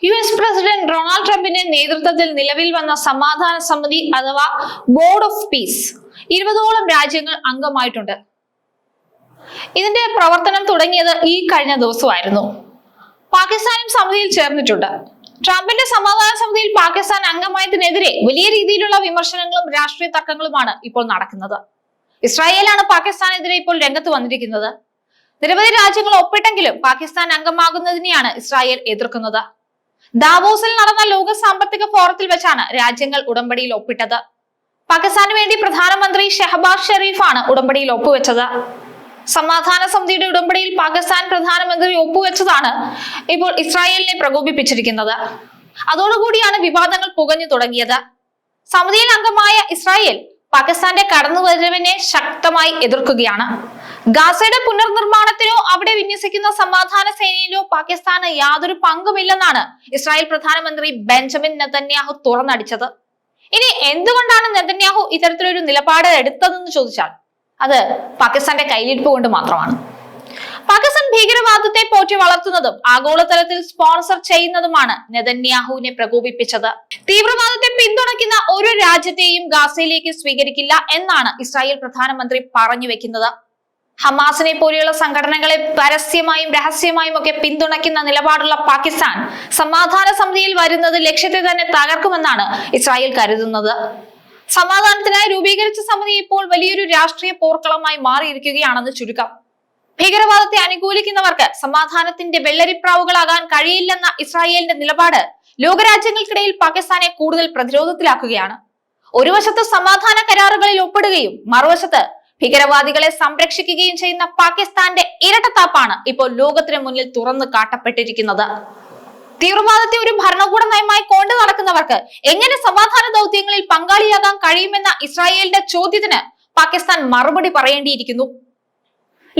US president Donald ട്രംപിന്റെ നേതൃത്വത്തിൽ നിലവിൽ വന്ന സമാധാന സമിതി അഥവാ ബോർഡ് ഓഫ് പീസ് 20ഓളം രാജ്യങ്ങൾ അംഗമായിട്ടുണ്ട്. ഇതിന്റെ പ്രവർത്തനം തുടങ്ങിയത് ഈ കഴിഞ്ഞ ദിവസമായിരുന്നു. പാകിസ്ഥാനും സമിതിയിൽ ചേർന്നിട്ടുണ്ട്. ട്രംപിന്റെ സമാധാന സമിതിയിൽ പാകിസ്ഥാൻ അംഗമായതിനെതിരെ വലിയ രീതിയിലുള്ള വിമർശനങ്ങളും രാഷ്ട്രീയ തർക്കങ്ങളുമാണ് ഇപ്പോൾ നടക്കുന്നത്. ഇസ്രായേലാണ് പാകിസ്ഥാനെതിരെ ഇപ്പോൾ രംഗത്ത് വന്നിരിക്കുന്നത്. നിരവധി രാജ്യങ്ങൾ ഒപ്പിട്ടെങ്കിലും പാകിസ്ഥാൻ അംഗമാകുന്നതിനെയാണ് ഇസ്രായേൽ എതിർക്കുന്നത്. ദാവോസിൽ നടന്ന ലോക സാമ്പത്തിക ഫോറത്തിൽ വെച്ചാണ് രാജ്യങ്ങൾ ഉടമ്പടിയിൽ ഒപ്പിട്ടത്. പാകിസ്ഥാന് വേണ്ടി പ്രധാനമന്ത്രി ഷെഹബാസ് ഷെരീഫാണ് ഉടമ്പടിയിൽ ഒപ്പുവെച്ചത്. സമാധാന സമിതിയുടെ ഉടമ്പടിയിൽ പാകിസ്ഥാൻ പ്രധാനമന്ത്രി ഒപ്പുവെച്ചതാണ് ഇപ്പോൾ ഇസ്രായേലിനെ പ്രകോപിപ്പിച്ചിരിക്കുന്നത്. അതോടുകൂടിയാണ് വിവാദങ്ങൾ പുകഞ്ഞു തുടങ്ങിയത്. സമിതിയിൽ അംഗമായ ഇസ്രായേൽ പാകിസ്ഥാന്റെ കടന്നുവരവിനെ ശക്തമായി എതിർക്കുകയാണ്. ഗാസയുടെ പുനർനിർമ്മാണത്തിനോ അവിടെ വിന്യസിക്കുന്ന സമാധാന സേനയിലോ പാകിസ്ഥാന് യാതൊരു പങ്കുമില്ലെന്നാണ് ഇസ്രായേൽ പ്രധാനമന്ത്രി ബെഞ്ചമിൻ നെതന്യാഹു തുറന്നടിച്ചത്. ഇനി എന്തുകൊണ്ടാണ് നെതന്യാഹു ഇത്തരത്തിലൊരു നിലപാട് എടുത്തതെന്ന് ചോദിച്ചാൽ അത് പാകിസ്ഥാന്റെ കയ്യിലിരിപ്പ് കൊണ്ട് മാത്രമാണ്. പാകിസ്ഥാൻ ഭീകരവാദത്തെ പോറ്റി വളർത്തുന്നതും ആഗോളതലത്തിൽ സ്പോൺസർ ചെയ്യുന്നതുമാണ് നെതന്യാഹുവിനെ പ്രകോപിപ്പിച്ചത്. തീവ്രവാദത്തെ പിന്തുണയ്ക്കുന്ന ഒരു രാജ്യത്തെയും ഗാസയിലേക്ക് സ്വീകരിക്കില്ല എന്നാണ് ഇസ്രായേൽ പ്രധാനമന്ത്രി പറഞ്ഞു വെക്കുന്നത്. ഹമാസിനെ പോലെയുള്ള സംഘടനകളെ പരസ്യമായും രഹസ്യമായും ഒക്കെ പിന്തുണയ്ക്കുന്ന നിലപാടുള്ള പാകിസ്ഥാൻ സമാധാന സമിതിയിൽ വരുന്നത് ലക്ഷ്യത്തെ തന്നെ തകർക്കുമെന്നാണ് ഇസ്രായേൽ കരുതുന്നത്. സമാധാനത്തിനായി രൂപീകരിച്ച സമിതി ഇപ്പോൾ വലിയൊരു രാഷ്ട്രീയ പോർക്കളമായി മാറിയിരിക്കുകയാണെന്ന് ചുരുക്കം. ഭീകരവാദത്തെ അനുകൂലിക്കുന്നവർക്ക് സമാധാനത്തിന്റെ വെള്ളരിപ്രാവുകളാകാൻ കഴിയില്ലെന്ന ഇസ്രായേലിന്റെ നിലപാട് ലോകരാജ്യങ്ങൾക്കിടയിൽ പാകിസ്ഥാനെ കൂടുതൽ പ്രതിരോധത്തിലാക്കുകയാണ്. ഒരു വശത്ത് സമാധാന കരാറുകളിൽ ഒപ്പിടുകയും മറുവശത്ത് ഭീകരവാദികളെ സംരക്ഷിക്കുകയും ചെയ്യുന്ന പാകിസ്ഥാന്റെ ഇരട്ടത്താപ്പാണ് ഇപ്പോൾ ലോകത്തിന് മുന്നിൽ തുറന്നു കാട്ടപ്പെട്ടിരിക്കുന്നത്. തീവ്രവാദത്തെ ഒരു ഭരണകൂട നയമായി കൊണ്ടു നടക്കുന്നവർക്ക് എങ്ങനെ സമാധാന ദൗത്യങ്ങളിൽ പങ്കാളിയാകാൻ കഴിയുമെന്ന ഇസ്രായേലിന്റെ ചോദ്യത്തിന് പാകിസ്ഥാൻ മറുപടി പറയേണ്ടിയിരിക്കുന്നു.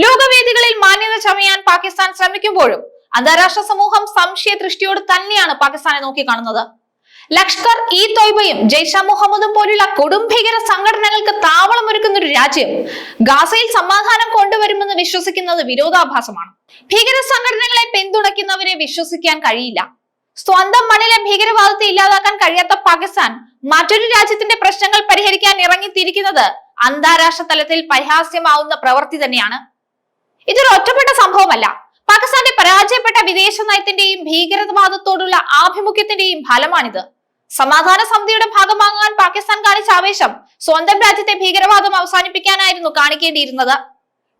ലോകവേദികളിൽ മാന്യത ചമയാൻ പാകിസ്ഥാൻ ശ്രമിക്കുമ്പോഴും അന്താരാഷ്ട്ര സമൂഹം സംശയ ദൃഷ്ടിയോട് തന്നെയാണ് പാകിസ്ഥാനെ നോക്കിക്കാണുന്നത്. ലഷ്കർ ഇ തോയ്ബയും ജയ്ഷ മുഹമ്മദും പോലുള്ള കൊടും ഭീകര സംഘടനകൾക്ക് താവളമൊരുക്കുന്ന ഒരു രാജ്യം ഗാസയിൽ സമാധാനം കൊണ്ടുവരുമെന്ന് വിശ്വസിക്കുന്നത് വിരോധാഭാസമാണ്. ഭീകര സംഘടനകളെ പിന്തുണയ്ക്കുന്നവരെ വിശ്വസിക്കാൻ കഴിയില്ല. സ്വന്തം മണ്ണിലെ ഭീകരവാദത്തെ ഇല്ലാതാക്കാൻ കഴിയാത്ത പാകിസ്ഥാൻ മറ്റൊരു രാജ്യത്തിന്റെ പ്രശ്നങ്ങൾ പരിഹരിക്കാൻ ഇറങ്ങിത്തിരിക്കുന്നത് അന്താരാഷ്ട്ര തലത്തിൽ പരിഹാസ്യമാവുന്ന പ്രവൃത്തി തന്നെയാണ്. ഇതൊരു ഒറ്റപ്പെട്ട സംഭവമല്ല. പാകിസ്ഥാന്റെ പരാജയപ്പെട്ട വിദേശ നയത്തിന്റെയും ഭീകരവാദത്തോടുള്ള ആഭിമുഖ്യത്തിന്റെയും ഫലമാണിത്. സമാധാന സമിതിയുടെ ഭാഗമാകാൻ പാകിസ്ഥാൻ കാണിച്ച ആവേശം സ്വന്തം രാജ്യത്തെ ഭീകരവാദം അവസാനിപ്പിക്കാനായിരുന്നു കാണിക്കേണ്ടിയിരുന്നത്.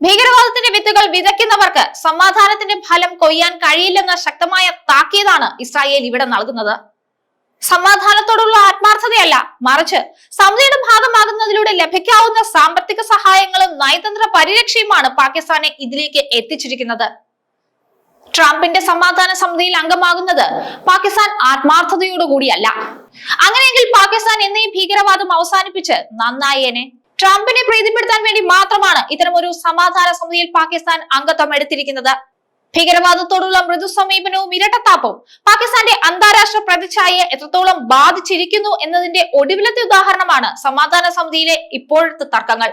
ഭീകരവാദത്തിന്റെ വിത്തുകൾ വിതയ്ക്കുന്നവർക്ക് സമാധാനത്തിന്റെ ഫലം കൊയ്യാൻ കഴിയില്ലെന്ന ശക്തമായ താക്കീതാണ് ഇസ്രായേൽ ഇവിടെ നൽകുന്നത്. സമാധാനത്തോടുള്ള ആത്മാർത്ഥതയല്ല, മറിച്ച് സമിതിയുടെ ഭാഗമാകുന്നതിലൂടെ ലഭിക്കാവുന്ന സാമ്പത്തിക സഹായങ്ങളും നയതന്ത്ര പരിരക്ഷയുമാണ് പാകിസ്ഥാനെ ഇതിലേക്ക് എത്തിച്ചിരിക്കുന്നത്. ട്രംപിന്റെ സമാധാന സമിതിയിൽ അംഗമാകുന്നത് പാകിസ്ഥാൻ ആത്മാർത്ഥതയോടുകൂടിയല്ല. അങ്ങനെയെങ്കിൽ പാകിസ്ഥാൻ എന്നീ ഭീകരവാദം അവസാനിപ്പിച്ച് നന്നായേനെ. ട്രംപിനെ പ്രീതിപ്പെടുത്താൻ വേണ്ടി മാത്രമാണ് ഇത്തരമൊരു സമാധാന സമിതിയിൽ പാകിസ്ഥാൻ അംഗത്വം എടുത്തിരിക്കുന്നത്. ഭീകരവാദത്തോടുള്ള മൃദു സമീപനവും ഇരട്ടത്താപ്പും പാകിസ്ഥാന്റെ അന്താരാഷ്ട്ര പ്രതിച്ഛായയെ എത്രത്തോളം ബാധിച്ചിരിക്കുന്നു എന്നതിന്റെ ഒടുവിലത്തെ ഉദാഹരണമാണ് സമാധാന സമിതിയിലെ ഇപ്പോഴത്തെ തർക്കങ്ങൾ.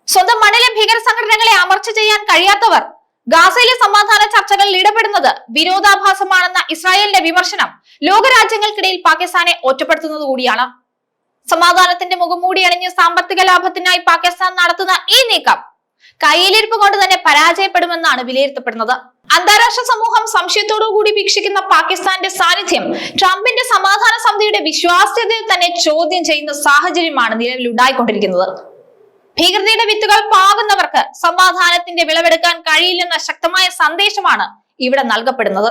സ്വന്തം മണ്ണിലെ ഭീകര സംഘടനകളെ അമർച്ച ചെയ്യാൻ കഴിയാത്തവർ ഗാസയിലെ സമാധാന ചർച്ചകളിൽ ഇടപെടുന്നത് വിരോധാഭാസമാണെന്ന ഇസ്രായേലിന്റെ വിമർശനം ലോകരാജ്യങ്ങൾക്കിടയിൽ പാകിസ്ഥാനെ ഒറ്റപ്പെടുത്തുന്നത് കൂടിയാണ്. സമാധാനത്തിന്റെ മുഖംമൂടി അണിഞ്ഞ് സാമ്പത്തിക ലാഭത്തിനായി പാകിസ്ഥാൻ നടത്തുന്ന ഈ നീക്കം കയ്യിലിരിപ്പ് കൊണ്ട് തന്നെ പരാജയപ്പെടുമെന്നാണ് വിലയിരുത്തപ്പെടുന്നത്. അന്താരാഷ്ട്ര സമൂഹം സംശയത്തോടുകൂടി വീക്ഷിക്കുന്ന പാകിസ്ഥാന്റെ സാന്നിധ്യം ട്രംപിന്റെ സമാധാന സമിതിയുടെ വിശ്വാസ്യതയെ തന്നെ ചോദ്യം ചെയ്യുന്ന സാഹചര്യമാണ് നിലവിൽ ഉണ്ടായിക്കൊണ്ടിരിക്കുന്നത്. ഭീകരതയുടെ വിത്തുകൾ പാകുന്നവർക്ക് സമാധാനത്തിന്റെ വിളവെടുക്കാൻ കഴിയില്ലെന്ന ശക്തമായ സന്ദേശമാണ് ഇവിടെ നൽകപ്പെടുന്നത്.